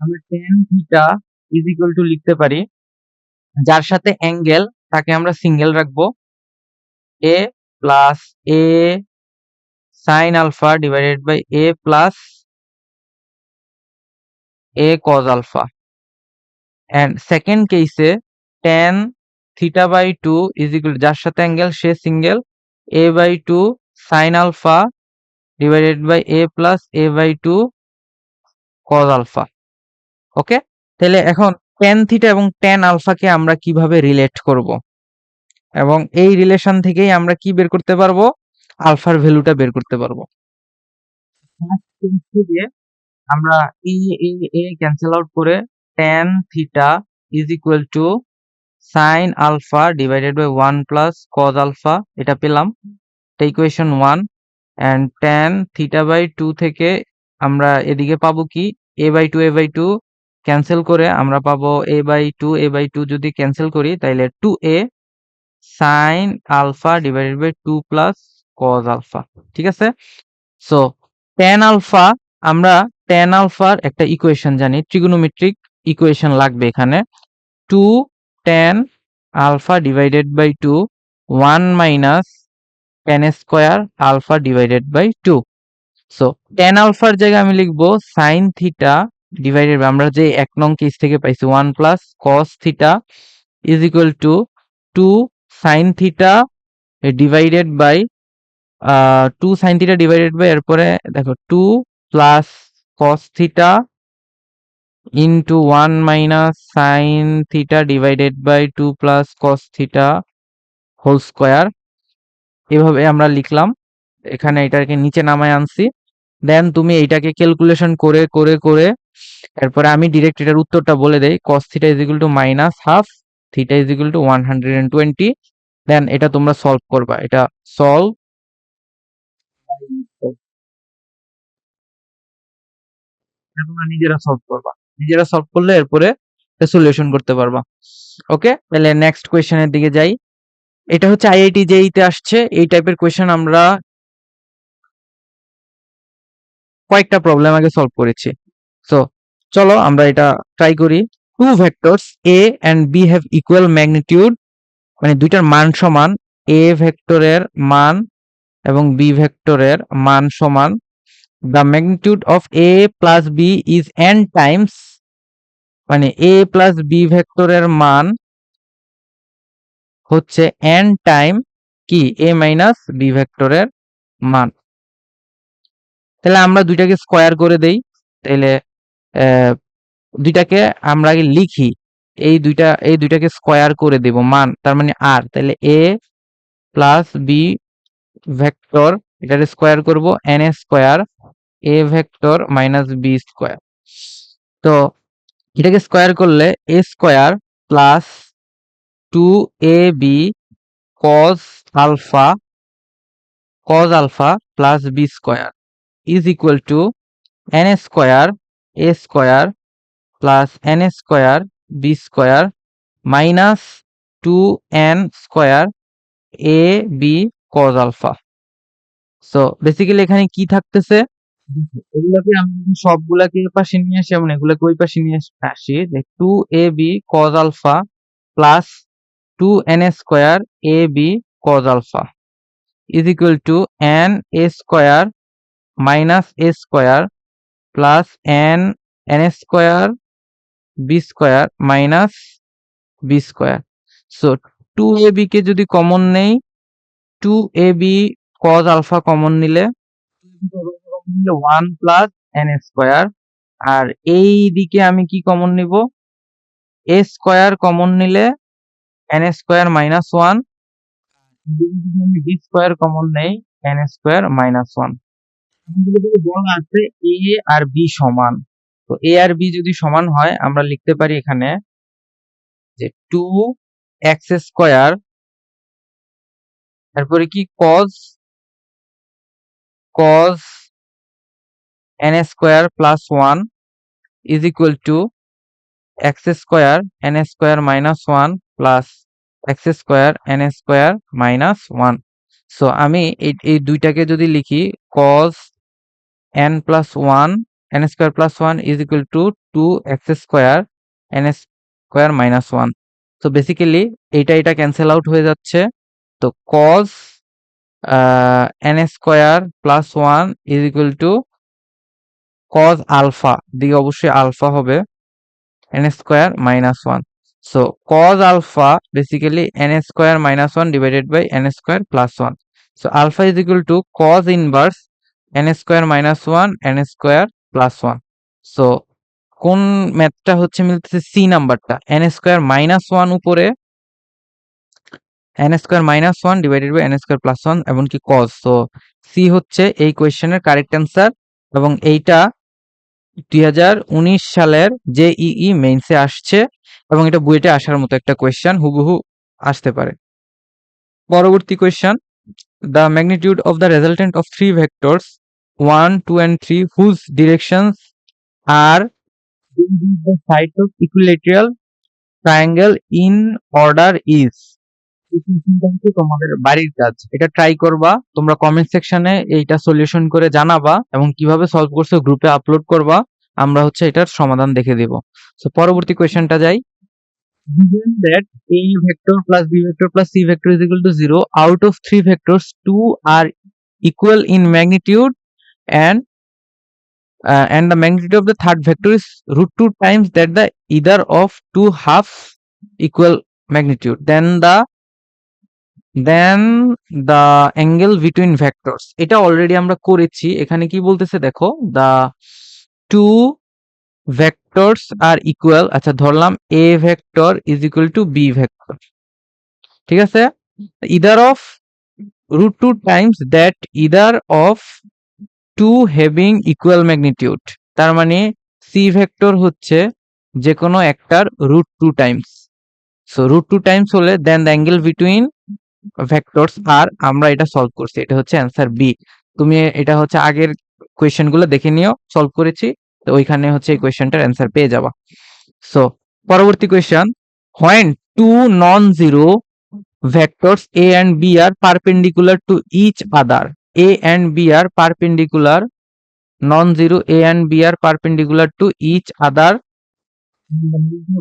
আমরা tan theta is equal two লিখতে পারি, যার সাথে অ্যাঙ্গেল তাকে আমরা সিঙ্গেল রাখবো, a plus a sin alpha divided by a plus a cos alpha, and second case tan theta by 2 is equal, যার সাথে অ্যাঙ্গেল সে single, a by 2 sin alpha divided by A plus A by 2 cos alpha. Okay, তাহলে এখন ট্যান থিটা এবং ট্যান আলফাকে আমরা কিভাবে রিলেট করব, এবং এই রিলেশন থেকেই আমরা কি বের করতে পারবো, আলফার ভ্যালুটা বের করতে পারবো। আমরা a a a cancel out করে tan theta is equal to sine alpha divided by 1 plus cos alpha, এটা পেলাম, এটা equation 1। And tan theta by 2 থেকে আমরা এদিকে পাবো কি, a by 2 a by 2 cancel করে আমরা পাবো এ বাই 2 এ বাই 2 যদি ক্যান্সেল করি তাহলে 2a sine alpha divided by 2 plus cos alpha. ঠিক আছে, সো ট্যান আলফা, আমরা ট্যান আলফার একটা ইকুয়েশন জানি, ট্রিগোনোমেট্রিক ইকুয়েশন লাগবে এখানে, 2 tan alpha divided by 2 1 minus tan square alpha divided by 2। So tan আলফার জায়গায় আমি লিখবো সাইন থিটা ডিভাইডেড বাই, আমরা যে 1 নং কেস থেকে পাইছি 1 plus cos theta is equal to 2 sine theta divided by 2 sine theta divided by, এরপরে দেখো 2 plus cos theta into 1 minus sine theta divided by 2 plus cos theta whole square. এভাবে আমরা লিখলাম, এখানে এটাকে নিচে নামায় আনছি। দেন তুমি এইটাকে ক্যালকুলেশন করে করে করে এরপরে আমি ডিরেক্ট এটার উত্তরটা বলে দেই, cos theta is equal to minus half, theta is equal two 120। দেন এটা তোমরা সলভ করবা, এটা সলভ তোমরা নিজেরা সলভ করবা, নিজেরা সলভ করলে এরপরে সলিউশন করতে পারবা। ওকে, তাহলে নেক্সট কোয়েশ্চেনের দিকে যাই। এটা হচ্ছে আইআইটি জেই তে আসছে, এই টাইপের কোয়েশ্চেন আমরা কয়েকটা প্রবলেম আগে সলভ করেছি। সো চলো আমরা এটা ট্রাই করি। Two vectors a and b have equal magnitude, মানে দুইটার মান সমান, এ ভেক্টরের মান এবং বি ভেক্টরের মান সমান। The magnitude of a plus b is n times, মানে এ প্লাস বি ভেক্টরের মান হচ্ছে এন টাইম কি এ মাইনাস বি ভেক্টরের মান। তাহলে আমরা দুইটাকে স্কোয়ার করে দেই, তাহলে দুইটাকে আমরা আগে লিখি, এই দুইটাকে স্কোয়ার করে দেব মান, তার মানে আর, তাহলে এ প্লাস বি ভেক্টর এটার স্কোয়ার করব N square A vector minus B square. তো এটাকে স্কোয়ার করলে A square plus 2ab cos alpha plus B square is equal to N square A square plus N square B square minus 2n square A B cos alpha. So basically এখানে কি থাকতেছে, এগুলাকে আমি যদি সবগুলাকে এই পাশে নিয়ে আসি এবং এগুলাকে ওই পাশে নিয়ে আসি, যে 2ab cos alpha plus 2n square A B cos alpha is equal to n a square minus a square plus n square B square minus B square. So 2ab কে যদি কমন নেই, 2ab cos আলফা কমন নিলে 1 প্লাস n স্কোয়ার, আর এই দিকে আমি কি কমন নিব, a স্কোয়ার কমন নিলে n স্কোয়ার মাইনাস 1, আমি বি স্কোয়ার কমন নেই n স্কোয়ার মাইনাস 1। বলা আছে এ আর বি সমান, তো এ আর বি যদি সমান হয় আমরা লিখতে পারি এখানে যে 2x স্কোয়ার, তারপরে কি cos n square plus 1 is equal two x square n square minus 1 plus x square n square minus 1। So আমি এই দুইটাকে যদি লিখি cos n plus 1 n square plus 1 is equal two 2x square n square minus 1। তো বেসিক্যালি এটা ক্যান্সেল আউট হয়ে যাচ্ছে, তো cos n square plus 1 is equal to cos alpha, দিকে অবশ্যই আলফা হবে, n square minus 1। So cos alpha basically n square minus 1 divided by n square plus 1। So alpha is equal to cos inverse n square minus one n square plus one. So কোন ম্যাথটা হচ্ছে মিলতেছে সি নাম্বারটা, n স্কোয়ার মাইনাস ওয়ান উপরে n square minus one divided by n square plus one এমনকি কজ। সো সি হচ্ছে এই কোয়েশ্চেনের কারেক্ট অ্যান্সার এবং এইটা 2019 সালের জেইই মেইনসে আসছে এবং এটা বুয়েটে আসার মতো একটা কোয়েশ্চেন, হুবহু আসতে পারে। পরবর্তী question, the magnitude of the resultant of three vectors 1, 2 and 3 whose directions are the sides of equilateral triangle in order is। এই কোয়েশ্চেনটা হচ্ছে তোমাদের বাড়ির কাজ, এটা ট্রাই করবা, তোমরা কমেন্ট সেকশনে এইটা সলিউশন করে জানাবা এবং কিভাবে সলভ করছো গ্রুপে আপলোড করবা, আমরা হচ্ছে এটার সমাধান দেখে দেব। সো পরবর্তী কোয়েশ্চেনটা যাই। Given that a vector plus b vector plus c vector is equal to 0, out of three vectors, two are equal in magnitude and the magnitude of the third vector is root 2 times that the either of two half equal magnitude, then the angle between vectors। এটা অলরেডি আমরা করেছি, এখানে কি বলতেছে দেখো, the two vectors are equal, আচ্ছা ধরলাম a vector is equal to b vector, ঠিক আছে, either of root 2 times that either of two having equal magnitude, তার মানে c ভেক্টর হচ্ছে যে কোনো একটার root 2 times। So root 2 times হলে then the angle between vectors are, আমরা এটা সলভ করছি, এটা হচ্ছে অ্যান্সার বি। তুমি এটা হচ্ছে আগের কোয়েশ্চেন গুলো দেখে নিও, সলভ করেছি, তো ওইখানে হচ্ছে এই কোয়েশ্চেনটার অ্যান্সার পেয়ে যাবা। সো পরবর্তী question, when two non-zero vectors a and b are perpendicular to each other, a and b are perpendicular, non-zero a and b are perpendicular to each other,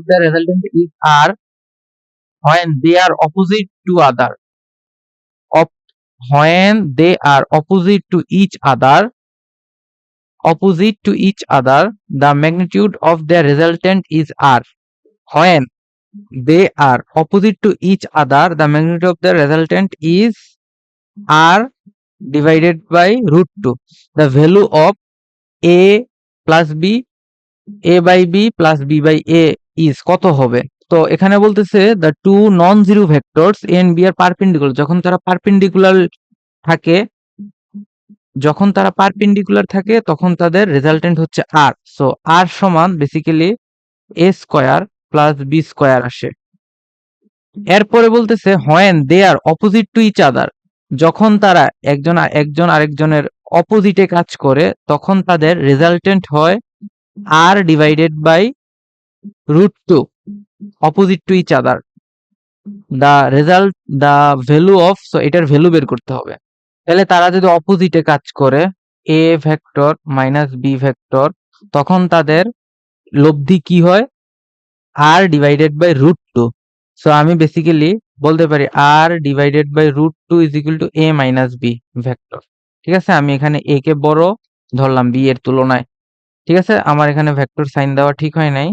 the resultant is r when they are opposite to other, when they are opposite to each other, the magnitude of their resultant is r। when they are opposite to each other, the magnitude of the resultant is r divided by root 2। the value of a plus b, a by b plus b by a is কত হবে? তো এখানে বলতেছে the two non-zero vectors a and b are perpendicular, যখন তারা পারপেন্ডিকুলার থাকে তখন তাদের রেজাল্টেন্ট হচ্ছে r। সো r সমান basically a square plus b square আসে। এরপরে বলতেছে when they are opposite to each other, যখন তারা একজন আরেকজনের অপোজিটে কাজ করে তখন তাদের রেজাল্টেন্ট হয় r divided by root 2, opposite to each other, the value of, so এটার ভ্যালু বের করতে হবে। তাহলে তারা যদি অপোজিটে কাজ করে a vector minus b vector, তখন তাদের লব্ধি কি হয়, r divided by root 2। So আমি বেসিক্যালি বলতে পারি r divided by root 2 is equal to a minus b vector. ঠিক আছে, আমি এখানে a কে বড় ধরলাম b এর তুলনায়। ঠিক আছে, আমার এখানে ভেক্টর সাইন দেওয়া ঠিক হয় নাই।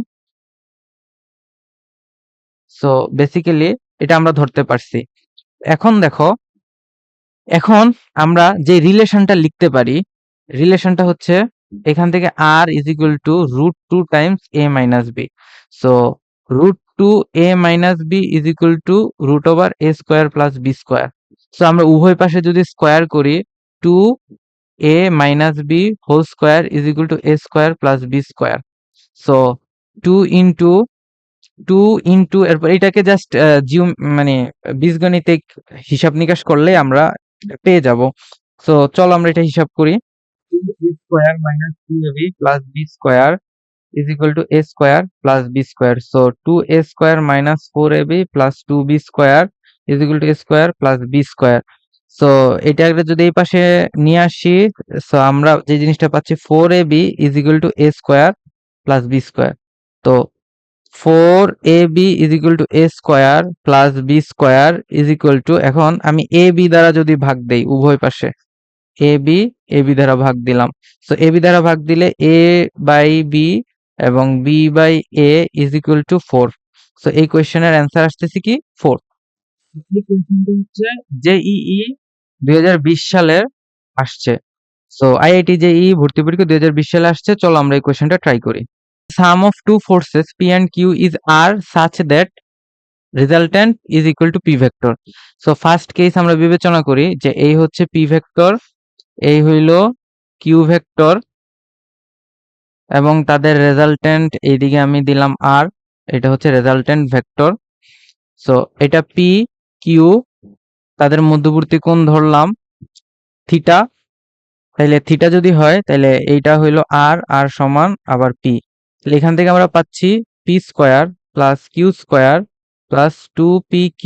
সো বেসিক্যালি এটা আমরা ধরতে পারছি। এখন দেখো, এখন আমরা যে রিলেশনটা লিখতে পারি, রিলেশনটা হচ্ছে এখান থেকে r is equal to root 2 times a minus b। So root 2 a minus b is equal to root over a square plus b square. So আমরা উভয় পাশে যদি স্কোয়ার করি 2 a minus b whole square is equal to a square plus b square. So 2 into এরপর এটাকে জাস্ট মানে বীজগণিতিক হিসাব নিকাশ করলে আমরা পেয়ে যাব। সো চলো আমরা এটা হিসাব করি। 2a square minus 2ab plus b square is equal to a square plus b square. So 2a square minus 4ab plus 2b square is equal to a square plus b square. So এটাকে যদি এই পাশে নিয়ে আসি, সো আমরা যে জিনিসটা পাচ্ছি 4ab is equal to a square plus b square. তো 4ab is equal to a square plus b square is equal two, এখন আমি ab দ্বারা যদি ভাগ দেই উভয় পাশে, ab দ্বারা ভাগ দিলাম। সো ab দ্বারা ভাগ দিলে a বাই b এবং b by a is equal to 4। So এই কোয়েশ্চেনের অ্যান্সার আসতেছে কি 4। এই কোয়েশ্চেনটা হচ্ছে জেইই 2020 সালের আসছে। সো আইআইটি জেই ভর্তি পরীক্ষা 2020 সালে আসছে। চলো আমরা এই কোশ্চেনটা ট্রাই করি। Sum of two forces P and Q is R such that resultant is equal to P vector. So first case আমরা বিবেচনা করি যে এই হচ্ছে পি ভেক্টর, এই হইল কিউ ভেক্টর, এবং তাদের রেজাল্টেন্ট এইদিকে আমি দিলাম আর, এটা হচ্ছে রেজাল্টেন্ট ভেক্টর। সো এটা পি কিউ, তাদের মধ্যবর্তী কোণ ধরলাম থিটা, তাহলে থিটা যদি হয় তাহলে এইটা হইলো আর, আর সমান আবার পি। তাহলে এখান থেকে আমরা পাচ্ছি p square plus q square plus 2pq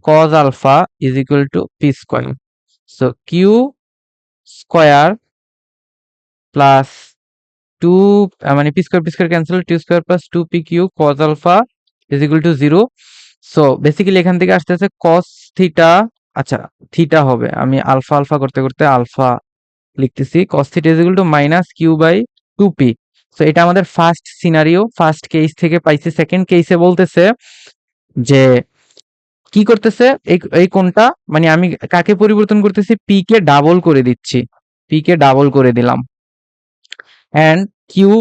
cos alpha is equal to p square. So q square plus 2 মানে p square cancel, 2 square plus 2pq cos alpha is equal to 0। So basically এখান থেকে আসতেছে cos থিটা, আচ্ছা থিটা হবে, আমি আলফা আলফা করতে করতে আলফা লিখতেছি, cos theta is equal to minus q by 2p। So এটা আমাদের ফার্স্ট সিনারিও, ফার্স্ট কেস থেকে পাইছি। সেকেন্ড কেসে বলতেছে যে কি করতেছে, এই কোণটা মানে আমি কাকে পরিবর্তন করতেছি, পি কে ডাবল করে দিচ্ছি, পি কে ডাবল করে দিলাম, এন্ড কিউ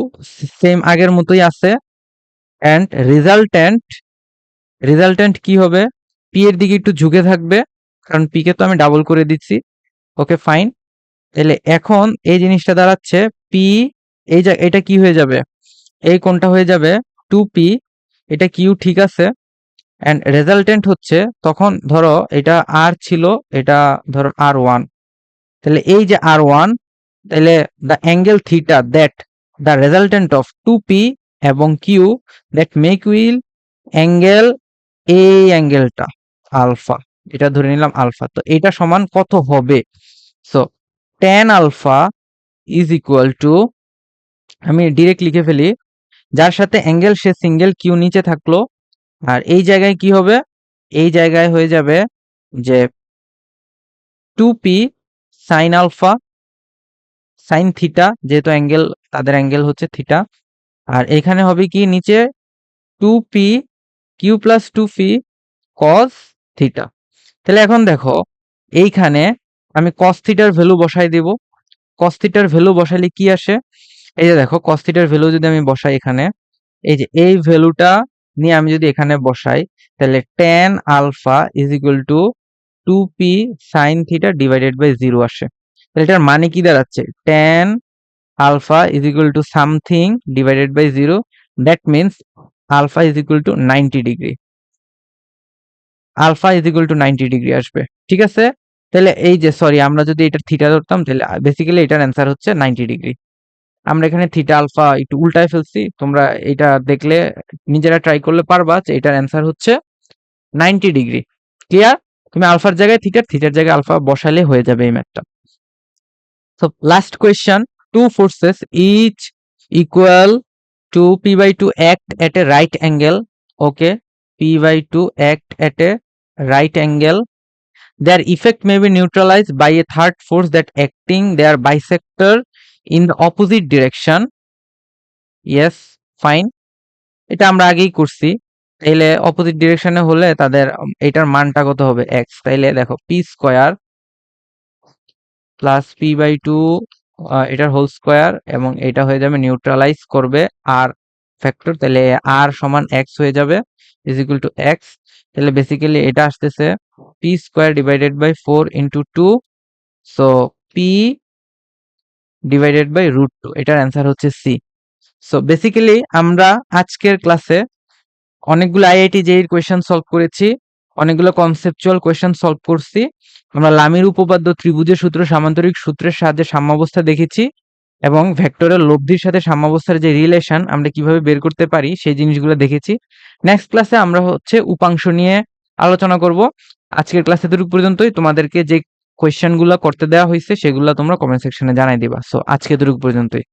সেম আগের মতোই আছে, এন্ড রেজাল্টেন্ট কি হবে, পি এর দিকে একটু ঝুঁকে থাকবে কারণ পি কে তো আমি ডাবল করে দিচ্ছি। ওকে ফাইন, তাহলে এখন এই জিনিসটা দাঁড়াচ্ছে পি, এটা কি হয়ে যাবে, এই কোণটা হয়ে যাবে 2p, এটা কিউ ঠিক আছে, এন্ড রেজাল্টেন্ট হচ্ছে, তখন ধরো এটা আর ছিল, এটা ধরো R1, তাহলে এই যে R1, তাহলে the angle theta that the resultant of 2p এবং q that make will angle, এই অ্যাঙ্গেলটা আলফা, এটা ধরে নিলাম আলফা। তো এটা সমান কত হবে, so tan alpha is equal to, আমি ডিরেক্ট লিখে ফেলি, যার সাথে অ্যাঙ্গেল সে সিঙ্গেল, কিউ নিচে থাকলো, আর এই জায়গায় কি হবে, এই জায়গায় হয়ে যাবে যে 2p sine alpha, sine theta, যেহেতু অ্যাঙ্গেল, তাদের অ্যাঙ্গেল হচ্ছে থিটা, আর এখানে হবে কি নিচে 2p Q plus 2p cos theta. তাহলে এখন দেখো এইখানে আমি কস থিটার ভ্যালু বসাই দেব, কস থিটার ভ্যালু বসাইলে কি আসে, এই যে দেখো কস থিটার ভ্যালু যদি আমি বসাই এখানে, এই যে এই ভ্যালুটা নিয়ে আমি যদি এখানে বসাই, তাহলে tan alpha is equal to 2p sin theta divided by 0 আসে। তাহলে এটার মানে কি দাঁড়াচ্ছে, tan alpha is equal to something divided by 0, that means alpha is equal to 90 degree, alpha is equal to 90 degree আসবে। ঠিক আছে, তাহলে এই যে সরি, আমরা যদি এটা থিটা ধরতাম তাহলে বেসিক্যালি এটার অ্যান্সার হচ্ছে 90 ডিগ্রি। আমরা এখানে থিটা আলফা একটু উল্টায় ফেলছি, তোমরা এটা দেখলে নিজেরা ট্রাই করলে পারবা যে এটার অ্যান্সার হচ্ছে 90 ডিগ্রি। ক্লিয়ার, তুমি আলফার জায়গায় থিটার, থিটার জায়গায় আলফা বসালে হয়ে যাবে এই ম্যাথটা। So last question, two forces each equal to p/2 act at a right angle. Okay, p/2 act at a right angle. Their effect may be neutralized by a third force that acting their bisector in the opposite direction. Yes, fine. এটা আমরা আগেই করছি। তাইলে অপোজিট ডিরেকশনে হলে তাদের এটার মানটা কত হবে, x। তাইলে দেখো পি স্কোয়ার প্লাস p/2 এটার হোল স্কোয়ার, এবং এটা হয়ে যাবে নিউট্রালাইজ করবে আর ফ্যাক্টর, তাহলে আর সমান এক্স হয়ে যাবে ইজ ইকুয়াল টু এক্স। তাহলে বেসিক্যালি এটা আসতেছে p square divided by 4 into 2, so p divided by √2, এটার অ্যান্সার হচ্ছে সি। সো বেসিক্যালি আমরা আজকের ক্লাসে অনেকগুলো আইআইটি জেইর কোয়েশ্চেন সলভ করেছি, অনেকগুলো কনসেপচুয়াল কোয়েশ্চেন সলভ করছি। আমরা লামির উপপাদ্য, ত্রিভুজের সূত্র, সামান্তরিক সূত্রের সাহায্যে সাম্যাবস্থা দেখেছি, এবং ভেক্টরের লব্ধির সাথে সাম্যাবস্থার যে রিলেশন আমরা কিভাবে বের করতে পারি সেই জিনিসগুলো দেখেছি। নেক্সট ক্লাসে আমরা হচ্ছে উপাংশ নিয়ে আলোচনা করব। আজকের ক্লাস এতটুকু পর্যন্তই। তোমাদেরকে যে কোয়েশ্চেনগুলো করতে দেওয়া হয়েছে সেগুলো তোমরা কমেন্ট সেকশনে জানাই দিবা। সো আজকে এতটুকু পর্যন্তই।